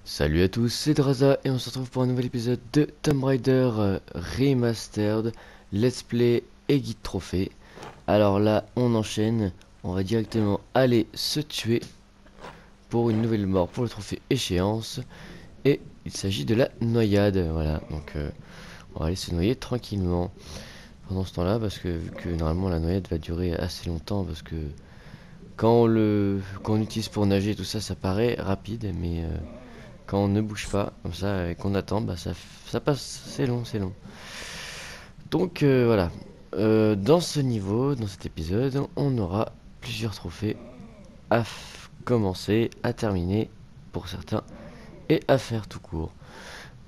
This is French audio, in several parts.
Salut à tous, c'est Draza et on se retrouve pour un nouvel épisode de Tomb Raider Remastered, Let's Play et Guide Trophée. Alors là, on enchaîne, on va directement aller se tuer pour une nouvelle mort pour le trophée échéance. Et il s'agit de la noyade, voilà, donc on va aller se noyer tranquillement pendant ce temps-là parce que vu que normalement la noyade va durer assez longtemps parce que quand on l'utilise pour nager tout ça, ça paraît rapide mais quand on ne bouge pas comme ça et qu'on attend, bah ça passe, c'est long, c'est long. Donc voilà. Dans ce niveau, dans cet épisode, on aura plusieurs trophées à commencer, à terminer pour certains et à faire tout court.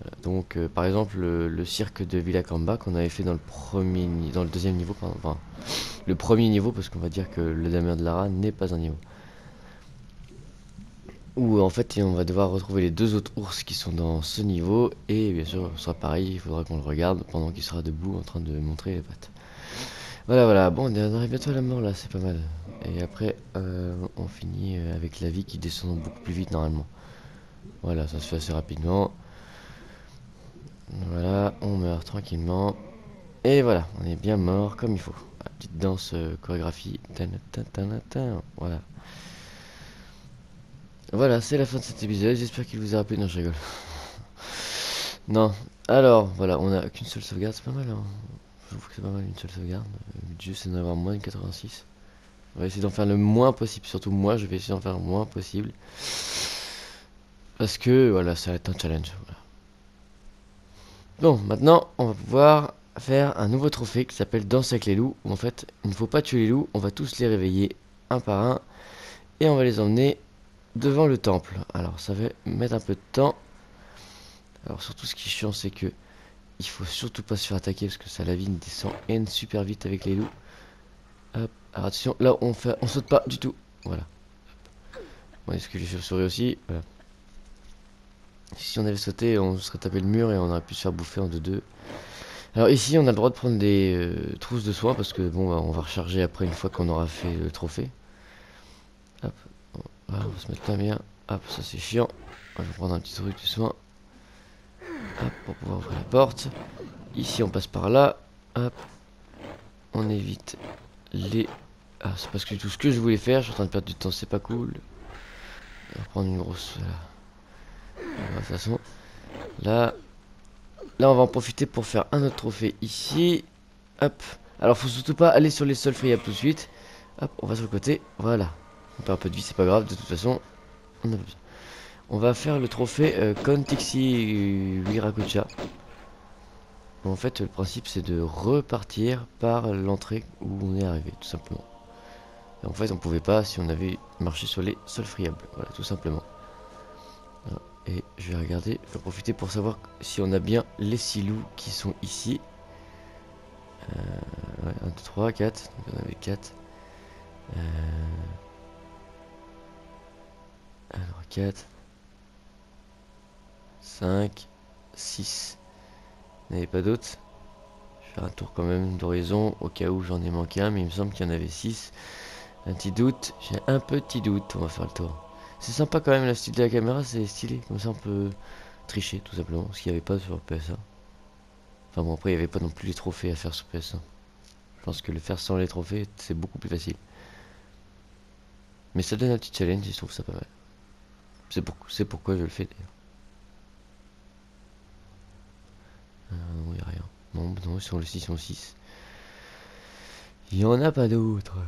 Voilà. Donc par exemple le cirque de Villacamba qu'on avait fait dans dans le deuxième niveau, pardon, enfin le premier niveau parce qu'on va dire que le Damien de Lara n'est pas un niveau. Où en fait on va devoir retrouver les deux autres ours qui sont dans ce niveau et bien sûr ce sera pareil, il faudra qu'on le regarde pendant qu'il sera debout en train de montrer les pattes. Voilà voilà, bon on arrive bientôt à la mort là, c'est pas mal. Et après on finit avec la vie qui descend beaucoup plus vite normalement. Voilà, ça se fait assez rapidement. Voilà, on meurt tranquillement. Et voilà, on est bien mort comme il faut. La petite danse chorégraphie. Voilà. Voilà, c'est la fin de cet épisode, j'espère qu'il vous a rappelé. Non, je rigole. Non. Alors, voilà, on a qu'une seule sauvegarde, c'est pas mal, hein. Je trouve que c'est pas mal une seule sauvegarde. Le but c'est d'en avoir moins de 86. On va essayer d'en faire le moins possible, surtout moi, je vais essayer d'en faire le moins possible. Parce que, voilà, ça va être un challenge. Voilà. Bon, maintenant, on va pouvoir faire un nouveau trophée qui s'appelle Danse avec les loups. Où en fait, il ne faut pas tuer les loups, on va tous les réveiller un par un. Et on va les emmener devant le temple. Alors, ça va mettre un peu de temps. Alors, surtout, ce qui est chiant, c'est que il faut surtout pas se faire attaquer parce que ça la vie descend N super vite avec les loups. Hop, alors attention, là on saute pas du tout. Voilà. Bon, est-ce que j'ai souris aussi? Voilà. Si on avait sauté, on serait tapé le mur et on aurait pu se faire bouffer en 2-2. Alors ici, on a le droit de prendre des trousses de soins parce que bon, on va recharger après une fois qu'on aura fait le trophée. Hop, voilà, on va se mettre là bien. Hop, ça c'est chiant. Je vais prendre un petit truc de soin. Hop, pour pouvoir ouvrir la porte. Ici, on passe par là. Hop, on évite les... Ah, c'est parce que tout ce que je voulais faire, je suis en train de perdre du temps, c'est pas cool. On va prendre une grosse... de toute façon, là... Là, on va en profiter pour faire un autre trophée ici. Hop. Alors, faut surtout pas aller sur les sols friables tout de suite. Hop, on va sur le côté. Voilà. On perd un peu de vie, c'est pas grave. De toute façon, on a besoin. On va faire le trophée Kontixi Wirakucha. Bon, en fait, le principe, c'est de repartir par l'entrée où on est arrivé, tout simplement. Et en fait, on pouvait pas si on avait marché sur les sols friables. Voilà, tout simplement. Voilà. Et je vais regarder, je vais profiter pour savoir si on a bien les 6 loups qui sont ici. Ouais, 1, 2, 3, 4. Donc on avait 4. Alors 4, 5, 6. Il n'y en avait pas d'autres. Je vais faire un tour quand même d'horizon au cas où j'en ai manqué un, mais il me semble qu'il y en avait 6. Un petit doute, j'ai un petit doute, on va faire le tour. C'est sympa quand même, le style de la caméra, c'est stylé, comme ça on peut tricher tout simplement, ce qu'il n'y avait pas sur PS1. Enfin bon, après il n'y avait pas non plus les trophées à faire sur PS1. Je pense que le faire sans les trophées, c'est beaucoup plus facile. Mais ça donne un petit challenge et je trouve ça pas mal. C'est pourquoi je le fais d'ailleurs. Non, il n'y a rien. Non, non, ils sont le 6 en 6. Il n'y en a pas d'autres.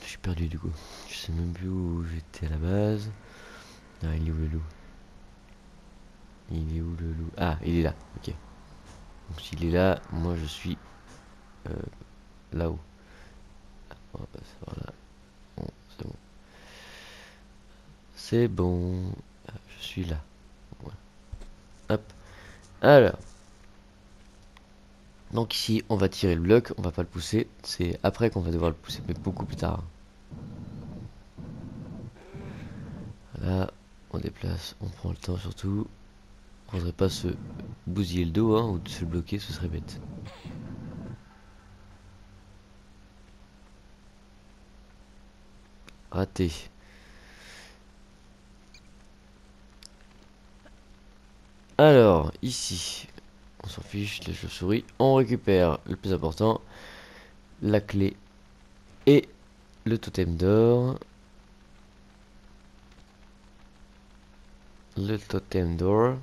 Je suis perdu du coup. Je sais même plus où j'étais à la base. Ah, il est où le loup? Il est où le loup? Ah, il est là, ok. Donc s'il est là, moi je suis euh, là-haut. On va passer par là. Bon, c'est bon. C'est bon. Ah, je suis là. Voilà. Hop. Alors. Donc ici, on va tirer le bloc, on va pas le pousser. C'est après qu'on va devoir le pousser, mais beaucoup plus tard. Voilà. On déplace, on prend le temps surtout. On faudrait pas se bousiller le dos, hein, ou se bloquer, ce serait bête. Raté. Alors, ici, on s'en fiche, les chauves-souris. On récupère le plus important, la clé et le totem d'or. Le totem d'or.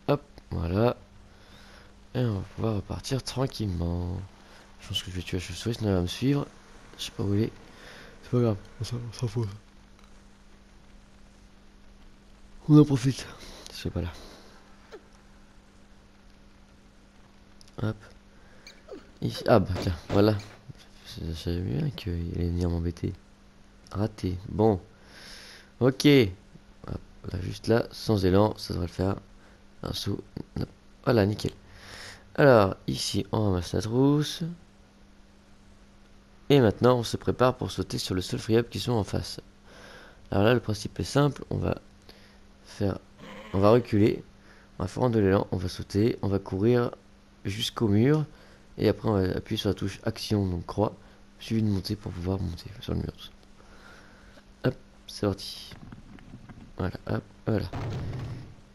Hop, voilà. Et on va pouvoir repartir tranquillement. Je pense que je vais tuer la chauve-souris, sinon elle va me suivre. Je sais pas où elle est. C'est pas grave, on s'en fout. On en profite. Je suis pas là. Hop. Ici. Ah bah tiens, voilà. Je savais bien qu'il allait venir m'embêter. Raté. Bon. Ok. Hop, là, juste là, sans élan, ça devrait le faire. Un saut. Non. Voilà, nickel. Alors, ici, on ramasse la trousse. Et maintenant, on se prépare pour sauter sur le seul friable qui sont en face. Alors là, le principe est simple. On va reculer. On va faire de l'élan. On va sauter. On va courir jusqu'au mur. Et après, on va appuyer sur la touche action, donc croix, suivi de monter pour pouvoir monter sur le mur. Hop, c'est parti. Voilà, hop, voilà.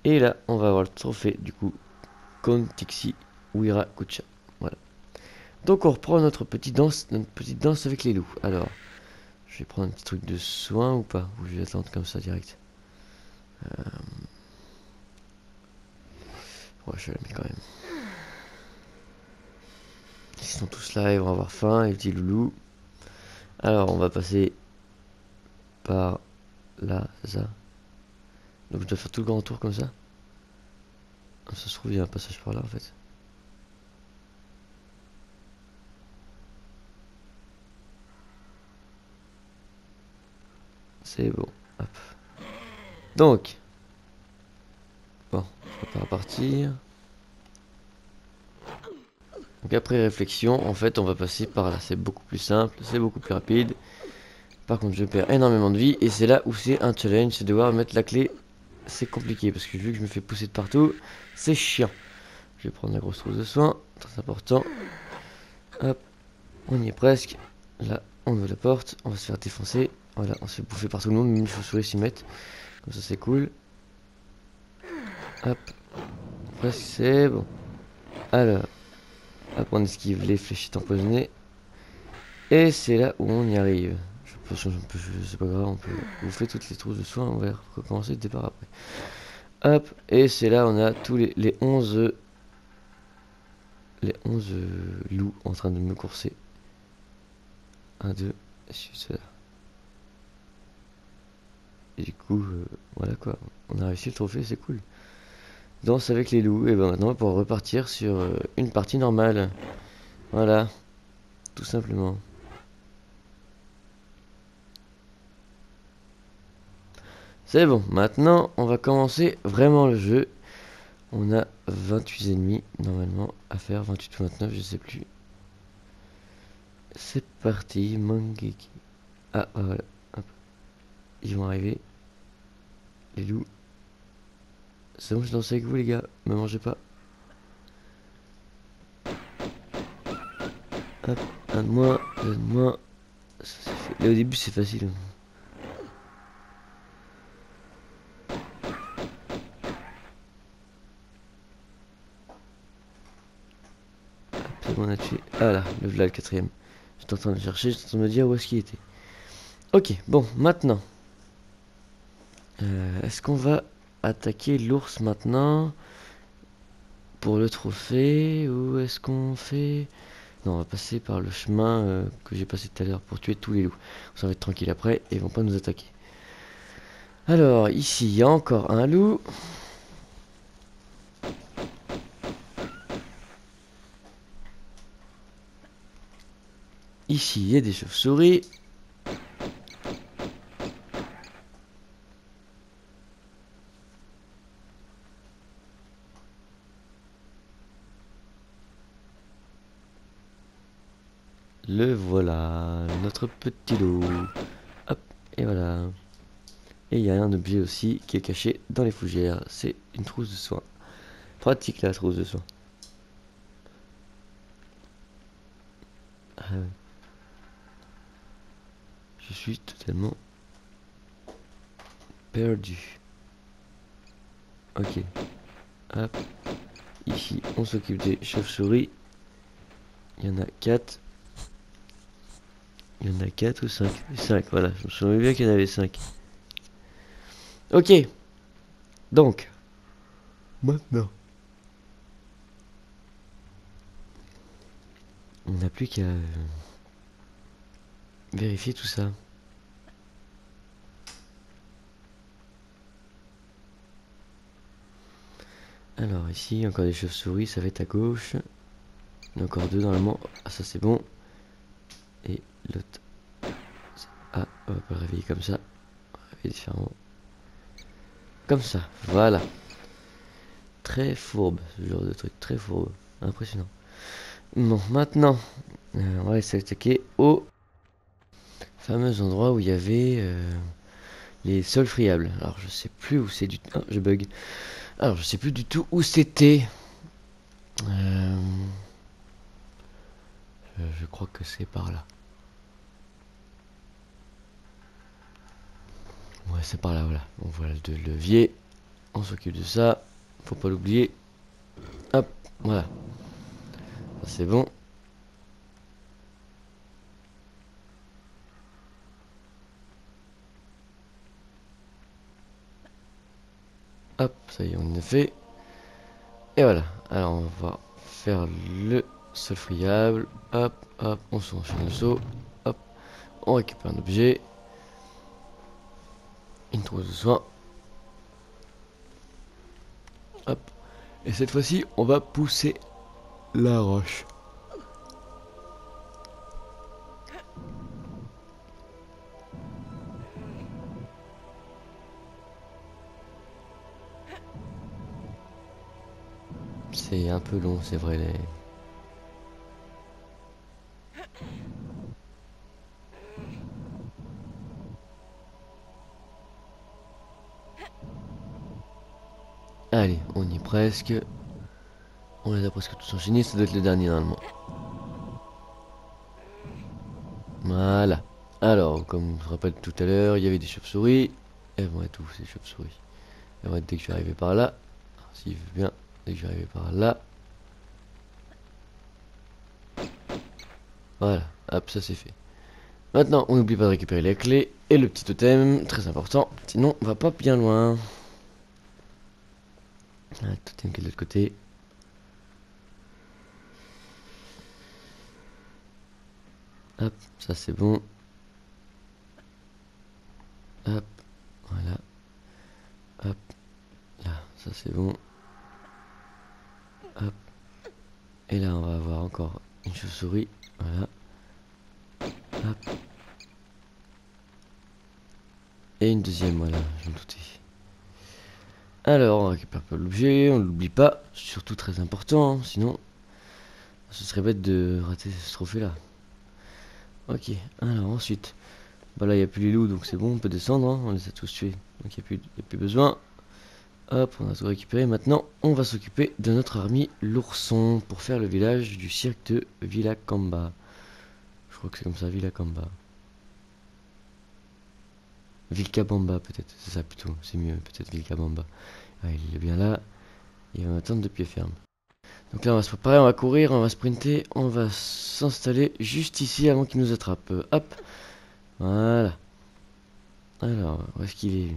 Et là, on va avoir le trophée du coup Kontixi Wira Kucha. Voilà. Donc on reprend notre petite danse avec les loups. Alors, je vais prendre un petit truc de soin ou pas? Ou je vais attendre comme ça direct. Ouais, je vais la mettre quand même. Ils sont tous là, ils vont avoir faim, les petits loulous. Alors, on va passer par là, ça. Donc je dois faire tout le grand tour comme ça. Ça se trouve, il y a un passage par là en fait. C'est bon. Hop. Donc. Bon, je vais pas repartir. Donc après réflexion, en fait, on va passer par là. C'est beaucoup plus simple, c'est beaucoup plus rapide. Par contre, je perds énormément de vie. Et c'est là où c'est un challenge, c'est devoir mettre la clé. C'est compliqué parce que vu que je me fais pousser de partout, c'est chiant. Je vais prendre la grosse trousse de soins, très important. Hop, on y est presque. Là, on ouvre la porte, on va se faire défoncer. Voilà, on se fait bouffer par tout le monde, même les chauves-souris s'y mettent. Comme ça, c'est cool. Hop, presque c'est bon. Alors, hop, on esquive les fléchettes empoisonnées. Et c'est là où on y arrive. C'est pas grave, on peut bouffer toutes les trousses de soins, on va recommencer le départ après. Hop, et c'est là où on a tous les 11 loups en train de me courser. 1, 2, et celui-là. Et du coup, voilà quoi, on a réussi le trophée, c'est cool. Danse avec les loups, et ben maintenant on va pouvoir repartir sur une partie normale. Voilà, tout simplement. C'est bon, maintenant on va commencer vraiment le jeu. On a 28 ennemis normalement à faire, 28 ou 29, je sais plus. C'est parti, Mangeki. Ah, voilà, hop. Ils vont arriver. Les loups. C'est bon, je danse avec vous les gars, me mangez pas. Hop, un de moins, deux de moins. Là au début c'est facile. C'est bon, on a tué. Ah là, le quatrième. J'étais en train de chercher, j'étais en train de me dire où est-ce qu'il était. Ok, bon, maintenant. Est-ce qu'on va attaquer l'ours maintenant pour le trophée ou est-ce qu'on fait... Non, on va passer par le chemin que j'ai passé tout à l'heure pour tuer tous les loups. Ça va être tranquille après et ils vont pas nous attaquer. Alors, ici, il y a encore un loup. Ici, il y a des chauves-souris. Le voilà, notre petit loup. Hop, et voilà. Et il y a un objet aussi qui est caché dans les fougères. C'est une trousse de soins. Pratique la trousse de soins. Ah ouais. Je suis totalement perdu. Ok. Hop. Ici, on s'occupe des chauves-souris. Il y en a 4. Il y en a 4 ou 5? 5, voilà. Je me souviens bien qu'il y en avait 5. Ok. Donc. Maintenant. On n'a plus qu'à vérifier tout ça. Alors ici, encore des chauves-souris, ça va être à gauche. Il y en a encore 2 normalement. Ah, ça c'est bon. Et l'autre. Ah, on va pas le réveiller comme ça. On va le réveiller différemment. Comme ça, voilà. Très fourbe, ce genre de truc, très fourbe. Impressionnant. Bon, maintenant, on va s'attaquer au fameux endroit où il y avait les sols friables. Alors, je sais plus où c'est du tout. Ah, je bug. Alors, je sais plus du tout où c'était. Je crois que c'est par là. Ouais, c'est par là, voilà. On voit le levier. On s'occupe de ça. Faut pas l'oublier. Hop, voilà. Ça, c'est bon. Hop, ça y est, on l'a fait. Et voilà. Alors, on va faire le sol friable. Hop, hop, on s'enchaîne le saut. Hop, on récupère un objet. Une trousse de soins. Hop. Et cette fois-ci, on va pousser la roche. C'est un peu long, c'est vrai. Allez, on y est presque. On les a presque tous enchaînés, ça doit être le dernier normalement. Voilà. Alors, comme je vous rappelle tout à l'heure, il y avait des chauves-souris. Elles vont être où ces chauves-souris? Elles vont être dès que je suis arrivé par là. S'il veut bien, dès que je suis arrivé par là. Voilà, hop, ça c'est fait. Maintenant, on n'oublie pas de récupérer les clés et le petit totem, très important. Sinon, on va pas bien loin. Ah, totem qui est de l'autre côté. Hop, ça c'est bon. Hop, voilà. Hop, là, ça c'est bon. Hop. Et là, on va avoir encore une chauve-souris. Voilà. Hop. Et une deuxième, voilà, je me doutais. Alors, on récupère pas l'objet, on l'oublie pas. Surtout très important, hein, sinon, ce serait bête de rater ce trophée-là. Ok, alors ensuite. Bah là, il n'y a plus les loups, donc c'est bon, on peut descendre. Hein, on les a tous tués, donc il n'y a plus besoin. Hop, on a tout récupéré. Maintenant, on va s'occuper de notre armée l'ourson pour faire le village du cirque de Villacamba. Je crois que c'est comme ça, Villacamba. Vilcabamba peut-être, c'est ça plutôt, c'est mieux, peut-être Vilcabamba. Ah, il est bien là, il va m'attendre de pied ferme. Donc là on va se préparer, on va courir, on va sprinter, on va s'installer juste ici avant qu'il nous attrape. Hop, voilà. Alors, où est-ce qu'il est?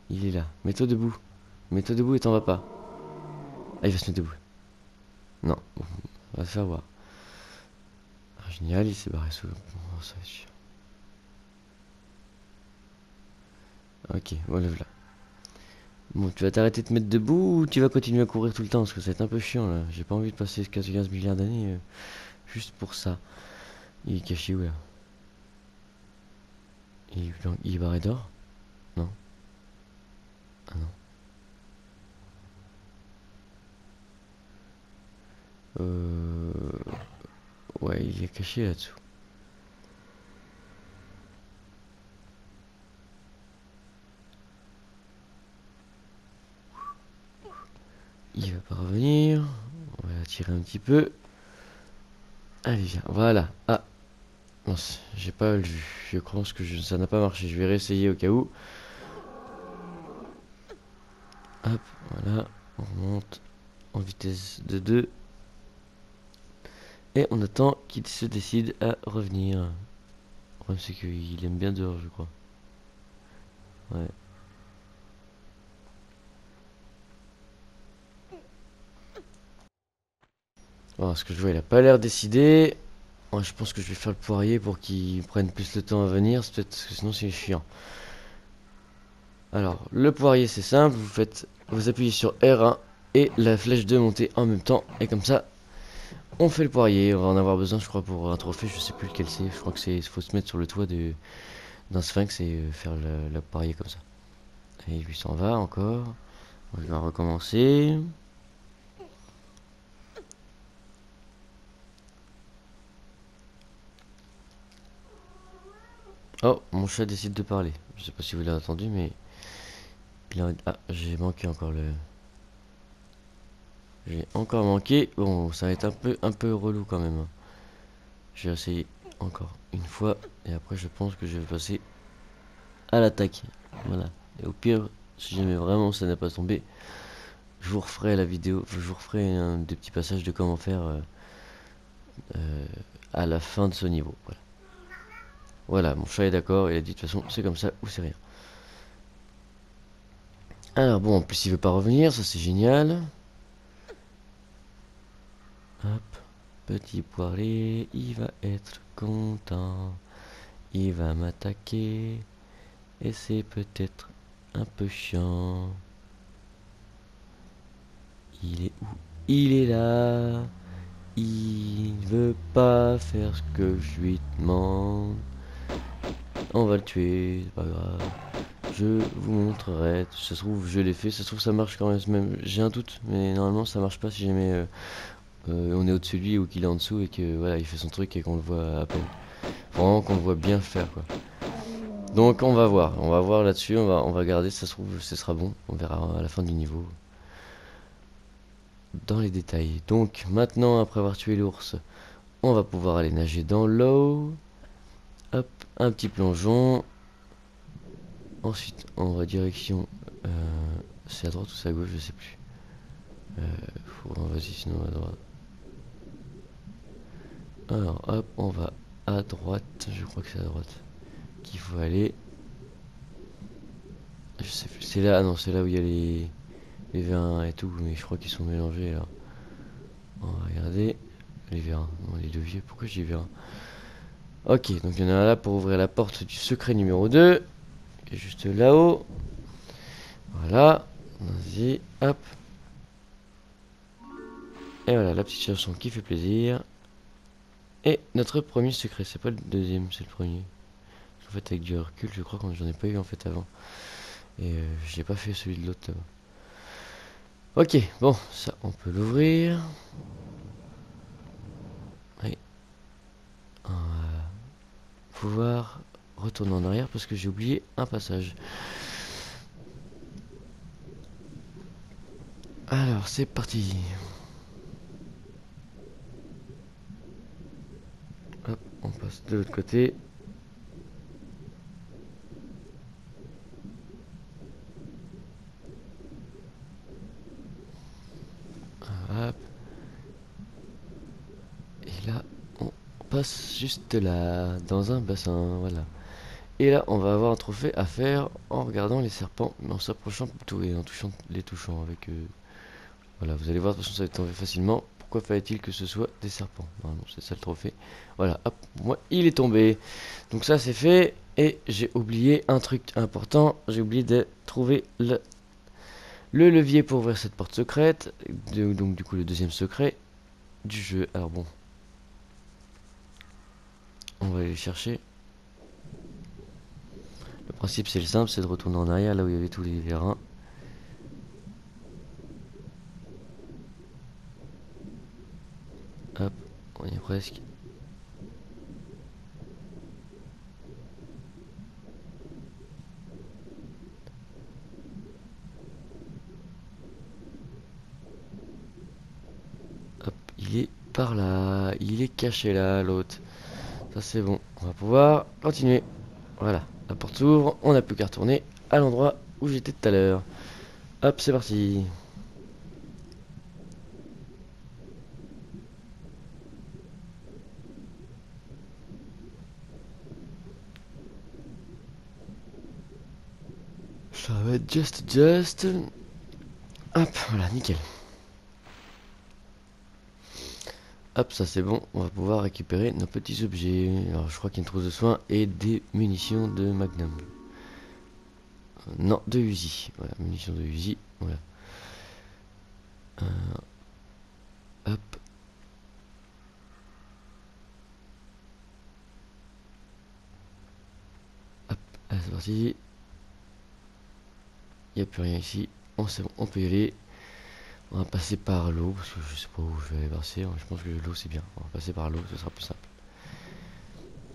Il est là, mets-toi debout. Mets-toi debout et t'en vas pas. Ah, il va se mettre debout. Non, bon, on va se faire voir. Ah, génial, il s'est barré sous le... Oh, ça va être chiant. Ok, voilà, voilà. Bon, tu vas t'arrêter de te mettre debout ou tu vas continuer à courir tout le temps? Parce que ça va être un peu chiant là. J'ai pas envie de passer 15 milliards d'années juste pour ça. Il est caché où là? Il est barré d'or? Non. Ah non. Euh... Ouais, il est caché là-dessous. Il va pas revenir. On va tirer un petit peu. Allez, viens. Voilà. Ah. Non, j'ai pas vu. Je pense que ça n'a pas marché. Je vais réessayer au cas où. Hop, voilà. On remonte en vitesse de 2. Et on attend qu'il se décide à revenir. Le problème c'est qu'il aime bien dehors, je crois. Ouais. Alors, ce que je vois, il a pas l'air décidé. Ouais, je pense que je vais faire le poirier pour qu'il prenne plus le temps à venir. C'est peut-être parce que sinon c'est chiant. Alors, le poirier c'est simple. Vous appuyez sur R1 et la flèche de montée en même temps. Et comme ça, on fait le poirier. On va en avoir besoin, je crois, pour un trophée. Je sais plus lequel c'est. Je crois que c'est. Faut se mettre sur le toit d'un sphinx et faire le poirier comme ça. Et lui s'en va encore. On va recommencer. Oh, mon chat décide de parler. Je sais pas si vous l'avez entendu, mais ah, j'ai manqué encore le. J'ai encore manqué. Bon, ça va être un peu relou quand même. Je vais essayer encore une fois et après je pense que je vais passer à l'attaque. Voilà. Et au pire, si jamais vraiment ça n'a pas tombé, je vous referai la vidéo. Je vous referai des petits passages de comment faire à la fin de ce niveau. Voilà. Voilà, mon chat est d'accord. Il a dit de toute façon c'est comme ça ou c'est rien. Alors bon, en plus il veut pas revenir, ça c'est génial. Hop, petit poirier, il va être content. Il va m'attaquer. Et c'est peut-être un peu chiant. Il est où? Il est là. Il veut pas faire ce que je lui demande. On va le tuer, c'est pas grave. Je vous montrerai. Ça se trouve, je l'ai fait. Ça se trouve, ça marche quand même. J'ai un doute, mais normalement, ça marche pas si jamais on est au-dessus de lui ou qu'il est en dessous et que voilà, il fait son truc et qu'on le voit à peine. Vraiment qu'on le voit bien faire, quoi. Donc on va voir là-dessus, on va garder, ça se trouve ce sera bon, on verra à la fin du niveau. Dans les détails. Donc maintenant, après avoir tué l'ours, on va pouvoir aller nager dans l'eau. Hop, un petit plongeon. Ensuite, on va direction... c'est à droite ou c'est à gauche, je sais plus. Vas-y, sinon à droite. Alors hop, on va à droite, je crois que c'est à droite qu'il faut aller. Je sais plus, c'est là, ah non, c'est là où il y a les vins et tout, mais je crois qu'ils sont mélangés là. On va regarder. Les vérins, non, les leviers, pourquoi je dis vérins? Ok, donc il y en a un là pour ouvrir la porte du secret numéro 2. Qui est juste là-haut. Voilà. Vas-y, hop. Et voilà, la petite chanson qui fait plaisir. Et notre premier secret, c'est pas le deuxième, c'est le premier. En fait, avec du recul, je crois que j'en ai pas eu en fait avant. Et j'ai pas fait celui de l'autre là-bas. Ok, bon, ça on peut l'ouvrir. Et on va pouvoir retourner en arrière parce que j'ai oublié un passage. Alors, c'est parti. Hop, on passe de l'autre côté. Hop. Et là, on passe juste là, dans un bassin, voilà. Et là, on va avoir un trophée à faire en regardant les serpents, mais en s'approchant plutôt et en touchant les touchants avec voilà, vous allez voir, de toute façon, ça va être tombé facilement. Pourquoi fallait-il que ce soit des serpents? Normalement, c'est ça le trophée. Voilà, hop, moi, il est tombé. Donc ça, c'est fait. Et j'ai oublié un truc important. J'ai oublié de trouver le levier pour ouvrir cette porte secrète. Donc du coup, le deuxième secret du jeu. Alors bon, on va aller le chercher. Le principe, c'est le simple, c'est de retourner en arrière, là où il y avait tous les vérins. Hop, on y est presque. Hop, il est par là. Il est caché là, l'autre. Ça, c'est bon. On va pouvoir continuer. Voilà, la porte s'ouvre. On n'a plus qu'à retourner à l'endroit où j'étais tout à l'heure. Hop, c'est parti. Ça va être just. Hop, voilà, nickel. Hop, ça c'est bon, on va pouvoir récupérer nos petits objets. Alors je crois qu'il y a une trousse de soins et des munitions de Magnum. Non, de Uzi. Voilà, munitions de Uzi. Voilà. Hop. Hop, allez, c'est parti. Il n'y a plus rien ici. Bon, c'est bon, on peut y aller. On va passer par l'eau, parce que je sais pas où je vais aller passer. Je pense que l'eau c'est bien. On va passer par l'eau, ce sera plus simple.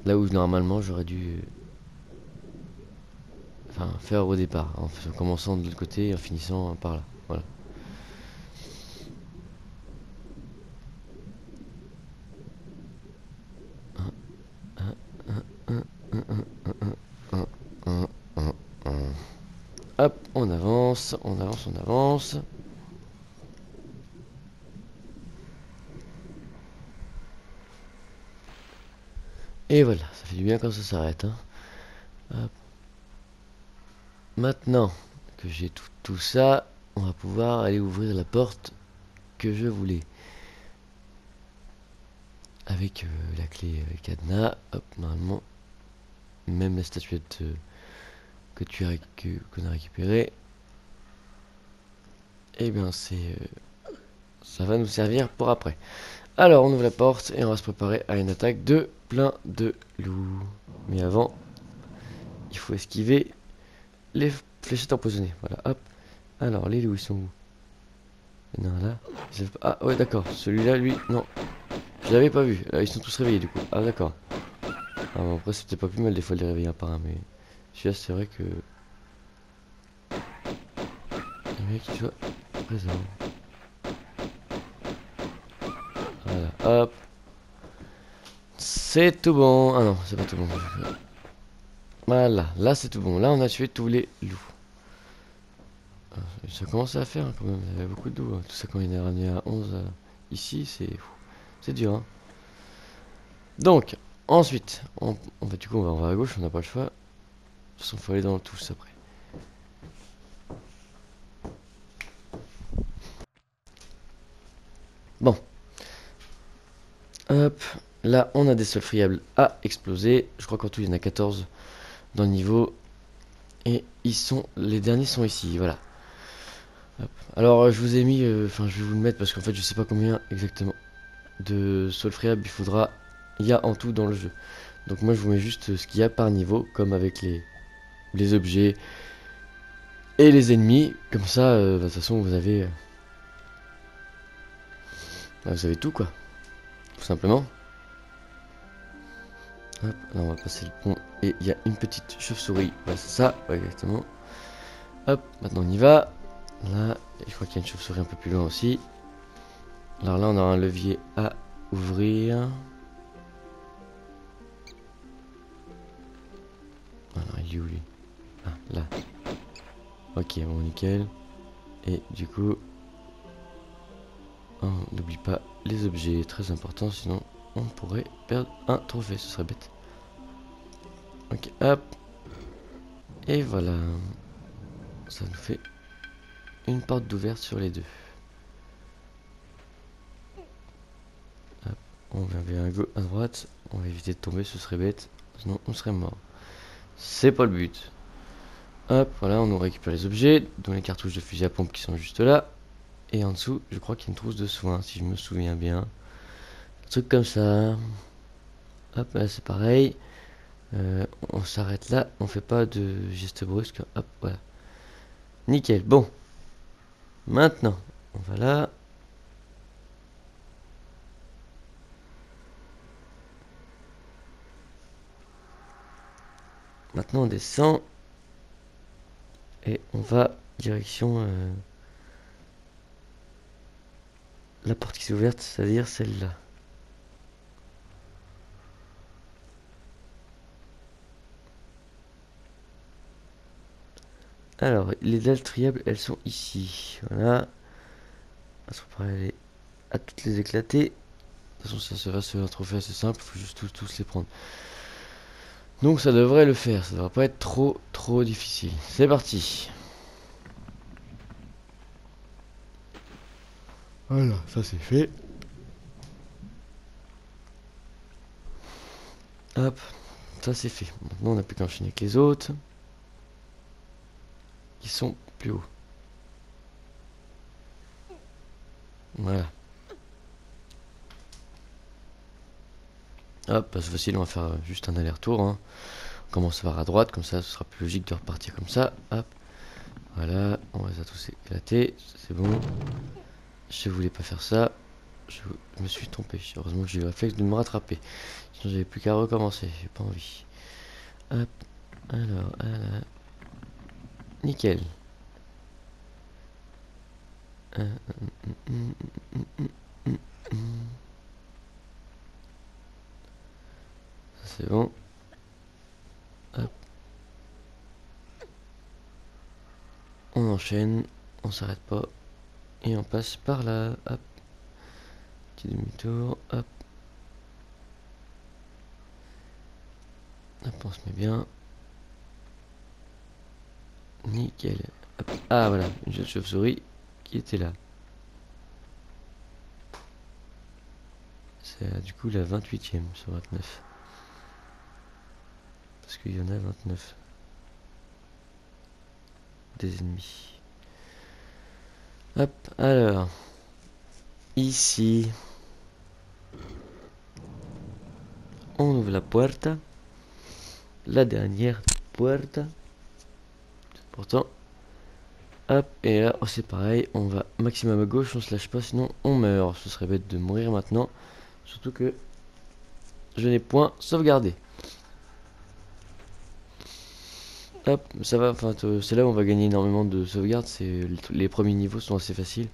Là où normalement j'aurais dû faire au départ, en commençant de l'autre côté et en finissant par là. Voilà. Hop, on avance. Et voilà, ça fait du bien quand ça s'arrête. Hein. Hop. Maintenant que j'ai tout ça, on va pouvoir aller ouvrir la porte que je voulais. Avec la clé cadenas. Hop, normalement, même la statuette qu'on a récupérée. Et bien ça va nous servir pour après. Alors on ouvre la porte et on va se préparer à une attaque de plein de loups. Mais avant, il faut esquiver les fléchettes empoisonnées. Voilà, hop. Alors les loups ils sont où? Non là. Ah ouais d'accord, celui-là lui, non. Je l'avais pas vu. Ils sont tous réveillés du coup. Ah d'accord. Ah, bon, après c'était pas plus mal des fois de les réveiller par un, mais celui-là c'est vrai que le mec il soit présent. Voilà, hop. C'est tout bon. Ah non, c'est pas tout bon. Voilà, là c'est tout bon. Là on a tué tous les loups. Ça commence à faire hein, quand même. Il y avait beaucoup de loups. Hein. Tout ça quand il est ramené à 11 ici, c'est dur. Hein. Donc, ensuite, du coup on va à gauche, on n'a pas le choix. De toute façon, il faut aller dans le tous après. Bon. Hop. Là, on a des sols friables à exploser. Je crois qu'en tout, il y en a 14 dans le niveau. Et les derniers sont ici, voilà. Hop. Alors, je vous ai mis, je vais vous le mettre parce qu'en fait, je sais pas combien exactement de sols friables il y a en tout dans le jeu. Donc moi, je vous mets juste ce qu'il y a par niveau, comme avec les objets et les ennemis. Comme ça, de toute façon, vous avez tout, quoi. Tout simplement. Hop, là on va passer le pont et il y a une petite chauve-souris. Ouais, c'est ça, ouais, exactement. Hop, maintenant on y va. Là, je crois qu'il y a une chauve-souris un peu plus loin aussi. Alors là, on a un levier à ouvrir. Alors, il est où lui? Ah, là. Ok, bon, nickel. Et du coup, on n'oublie pas les objets, très importants, sinon on pourrait perdre un trophée, ce serait bête. Ok, hop. Et voilà. Ça nous fait une porte d'ouverte sur les deux. Hop. On va à droite. On va éviter de tomber, ce serait bête. Sinon on serait mort. C'est pas le but. Hop, voilà, on nous récupère les objets, dont les cartouches de fusil à pompe qui sont juste là. Et en dessous, je crois qu'il y a une trousse de soins, si je me souviens bien. Un truc comme ça. Hop, là c'est pareil. On s'arrête là, on fait pas de geste brusque. Hop, voilà. Nickel, bon. Maintenant, on va là. Maintenant, on descend. Et on va direction la porte qui s'est ouverte, c'est-à-dire celle-là. Alors, les dalles triables, elles sont ici. Voilà. On va se préparer à toutes les éclater. De toute façon, ça va se trophée assez simple. Il faut juste tous les prendre. Donc, ça devrait le faire. Ça devrait pas être trop difficile. C'est parti. Voilà, ça c'est fait. Hop, ça c'est fait. Maintenant on n'a plus qu'à enchaîner avec les autres. Qui sont plus hauts. Voilà. Hop, c'est facile, on va faire juste un aller-retour. Hein. On commence par à droite, comme ça ce sera plus logique de repartir comme ça. Hop. Voilà, on va les a tous éclater. C'est bon. Je voulais pas faire ça. Je me suis trompé. Heureusement que j'ai eu le réflexe de me rattraper. Sinon j'avais plus qu'à recommencer. J'ai pas envie. Hop. Alors, nickel. Ça c'est bon. Hop. On enchaîne. On s'arrête pas. Et on passe par là. Hop. Petit demi-tour. Hop. Hop, on se met bien. Nickel. Hop. Ah voilà, une jeune chauve-souris qui était là. C'est du coup la 28e sur 29. Parce qu'il y en a 29. Des ennemis. Hop, alors. Ici. On ouvre la puerta. La dernière puerta. Pourtant. Hop, et là, oh, c'est pareil. On va maximum à gauche, on se lâche pas, sinon on meurt. Ce serait bête de mourir maintenant. Surtout que je n'ai point sauvegardé. Hop, ça va, enfin, c'est là où on va gagner énormément de sauvegarde. Les premiers niveaux sont assez faciles.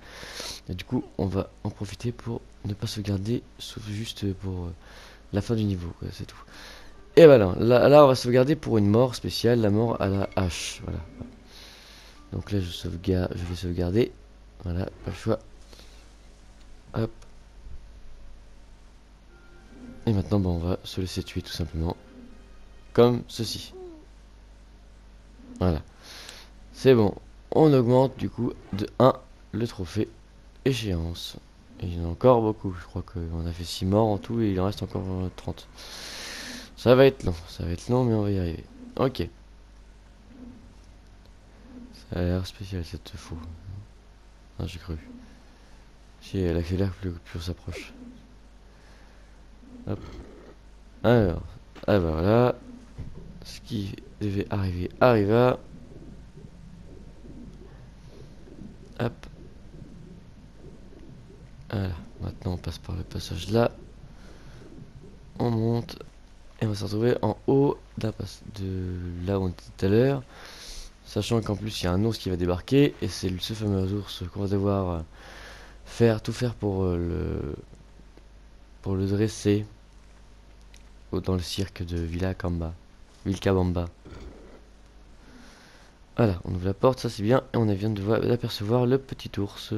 Et du coup, on va en profiter pour ne pas sauvegarder, sauf juste pour la fin du niveau, c'est tout. Et voilà, là, on va sauvegarder pour une mort spéciale, la mort à la hache. Voilà. Donc là, je vais sauvegarder. Voilà, pas le choix. Hop. Et maintenant, on va se laisser tuer tout simplement. Comme ceci. Voilà. C'est bon. On augmente du coup de 1 le trophée échéance. Et il y en a encore beaucoup. Je crois qu'on a fait 6 morts en tout et il en reste encore 30. Ça va être long. Ça va être long, mais on va y arriver. Ok. Ça a l'air spécial cette faux. Ah, j'ai cru. Si, elle a fait l'air plus on s'approche. Hop. Alors. Ah bah voilà. Ce qui devait arriver arriva. Hop. Voilà. Maintenant on passe par le passage là. On monte. Et on va se retrouver en haut de là où on était tout à l'heure. Sachant qu'en plus il y a un ours qui va débarquer. Et c'est ce fameux ours qu'on va devoir tout faire pour le dresser dans le cirque de Vilcabamba. Voilà, on ouvre la porte, ça c'est bien. Et on vient d'apercevoir le petit ours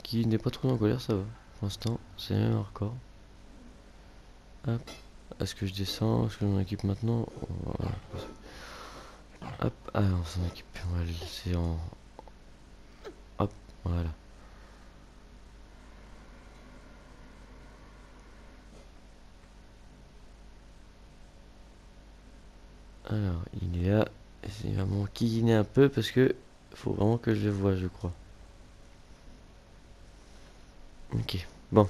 qui n'est pas trop en colère, ça va. Pour l'instant, c'est même un record. Hop. Est-ce que je descends? Est-ce que je m'en équipe maintenant? Voilà. Hop, alors on s'en équipe. On va le laisser en. Hop, voilà. Alors, il est là. Il va m'enquilliner un peu parce que faut vraiment que je le voie, je crois. Ok, bon.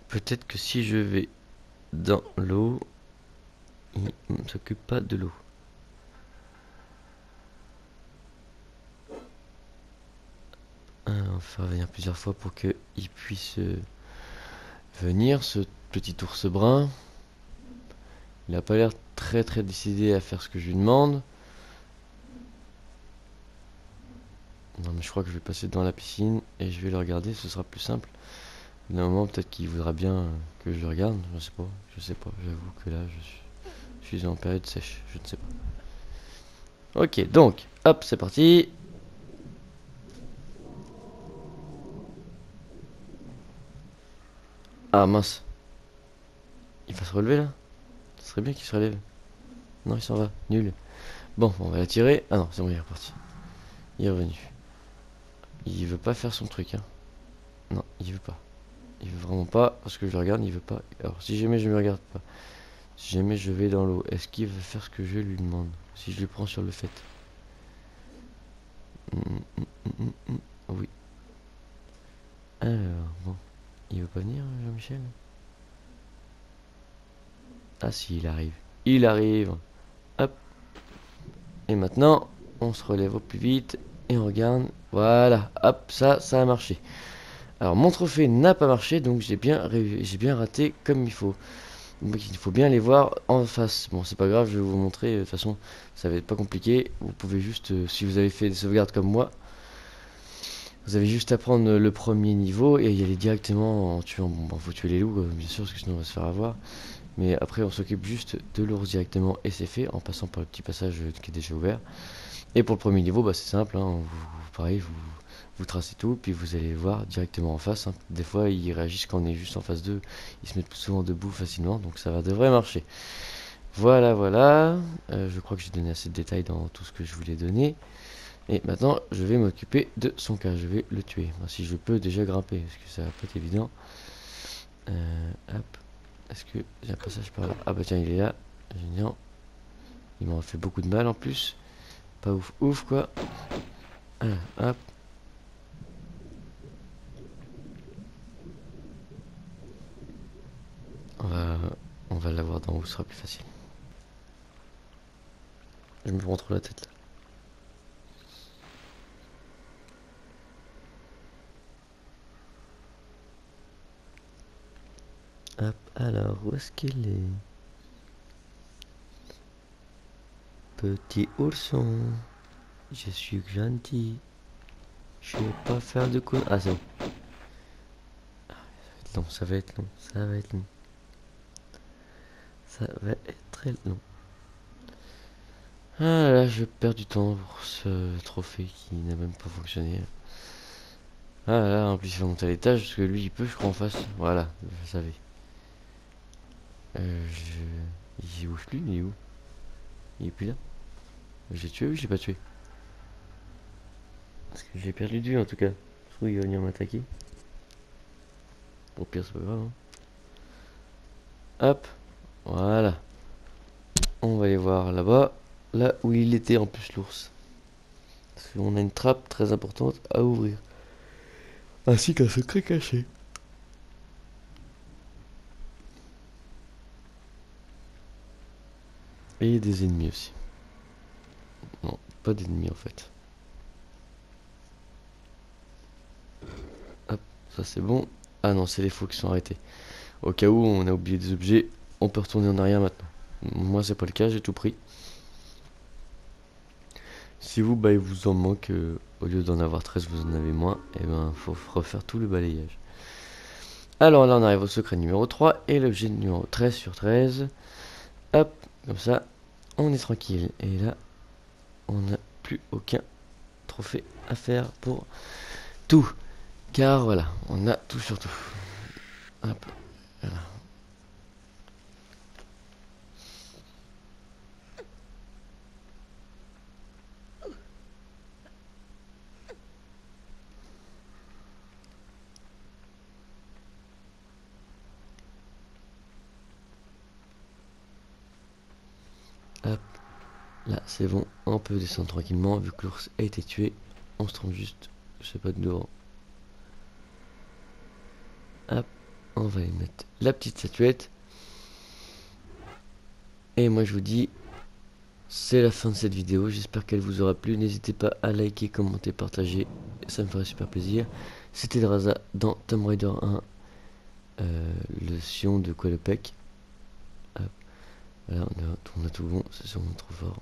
Peut-être que si je vais dans l'eau, il ne s'occupe pas de l'eau. On va faire venir plusieurs fois pour qu'il puisse venir, ce petit ours brun. Il a pas l'air très décidé à faire ce que je lui demande. Non mais je crois que je vais passer dans la piscine et je vais le regarder, ce sera plus simple. D'un moment peut-être qu'il voudra bien que je le regarde, je sais pas, j'avoue que là je suis en période sèche, je ne sais pas. Ok, donc, hop, c'est parti. Ah mince. Il va se relever là? Ce serait bien qu'il se relève. Non, il s'en va, nul. Bon, on va la tirer. Ah non, c'est bon, il est reparti. Il est revenu. il veut pas faire son truc, hein. Non, il veut pas. Il veut vraiment pas, parce que je le regarde, il veut pas. Alors, si jamais je me regarde pas, si jamais je vais dans l'eau, est-ce qu'il veut faire ce que je lui demande? Si je le prends sur le fait. Oui. Alors, bon. Il veut pas venir, Jean-Michel? Ah si, il arrive. Il arrive. Hop. Et maintenant, on se relève au plus vite. Et on regarde. Voilà. Hop, ça a marché. Alors, mon trophée n'a pas marché, donc j'ai bien raté comme il faut. Donc, il faut bien les voir en face. Bon, c'est pas grave, je vais vous montrer. De toute façon, ça va être pas compliqué. Vous pouvez juste, si vous avez fait des sauvegardes comme moi, vous avez juste à prendre le premier niveau et y aller directement en tuant. Bon, bah, faut tuer les loups, bien sûr, parce que sinon on va se faire avoir. Mais après, on s'occupe juste de l'ours directement et c'est fait en passant par le petit passage qui est déjà ouvert. Et pour le premier niveau, bah, c'est simple, hein, pareil, vous tracez tout, puis vous allez voir directement en face, hein. Des fois, ils réagissent quand on est juste en face d'eux, ils se mettent souvent debout facilement, donc ça devrait marcher. Voilà, voilà. Je crois que j'ai donné assez de détails dans tout ce que je voulais donner. Et maintenant, je vais m'occuper de son cas. Je vais le tuer. Enfin, si je peux déjà grimper, parce que ça va pas être évident. Hop. Est-ce que j'ai un passage par là? Ah bah tiens, il est là. Génial. Il m'aura fait beaucoup de mal en plus. Pas ouf, ouf quoi. Alors, hop. On va, on va l'avoir d'en haut, ce sera plus facile. Je me prends trop la tête là. Hop, alors, où est-ce qu'il est? Petit ourson, je suis gentil. Je vais pas faire de coups. Ah, c'est bon. Non, ça va être long, ça va être long. Ça va être très long. Ah là, je perds du temps pour ce trophée qui n'a même pas fonctionné. Ah là, en plus il va monter à l'étage parce que lui il peut, je crois, en face. Voilà, je savais. Il bouge plus, il est où? Il est plus là? J'ai tué ou j'ai pas tué? Parce que j'ai perdu de vue en tout cas. Je trouve qu'il va venir m'attaquer. Au pire, c'est pas grave, hein. Hop, voilà. On va aller voir là-bas. Là où il était en plus l'ours. Parce qu'on a une trappe très importante à ouvrir. Ainsi qu'un secret caché. Et des ennemis aussi. Non, pas d'ennemis en fait. Hop, ça c'est bon. Ah non, c'est les faux qui sont arrêtés. Au cas où on a oublié des objets, on peut retourner en arrière maintenant. Moi c'est pas le cas, j'ai tout pris. Si vous, bah, il vous en manque, au lieu d'en avoir 13, vous en avez moins, et ben faut refaire tout le balayage. Alors là on arrive au secret numéro 3 et l'objet numéro 13 sur 13. Hop, comme ça, on est tranquille. Et là, on n'a plus aucun trophée à faire pour tout. Car voilà, on a tout sur tout. Hop, voilà. Hop, là c'est bon, on peut descendre tranquillement vu que l'ours a été tué. On se trompe juste, je sais pas de devant. Hop, on va y mettre la petite statuette. Et moi je vous dis, c'est la fin de cette vidéo. J'espère qu'elle vous aura plu. N'hésitez pas à liker, commenter, partager. Ça me ferait super plaisir. C'était Draza dans Tomb Raider 1. Le Sion de Qualopec. Hop, voilà, on a tout bon. C'est sûrement trop fort.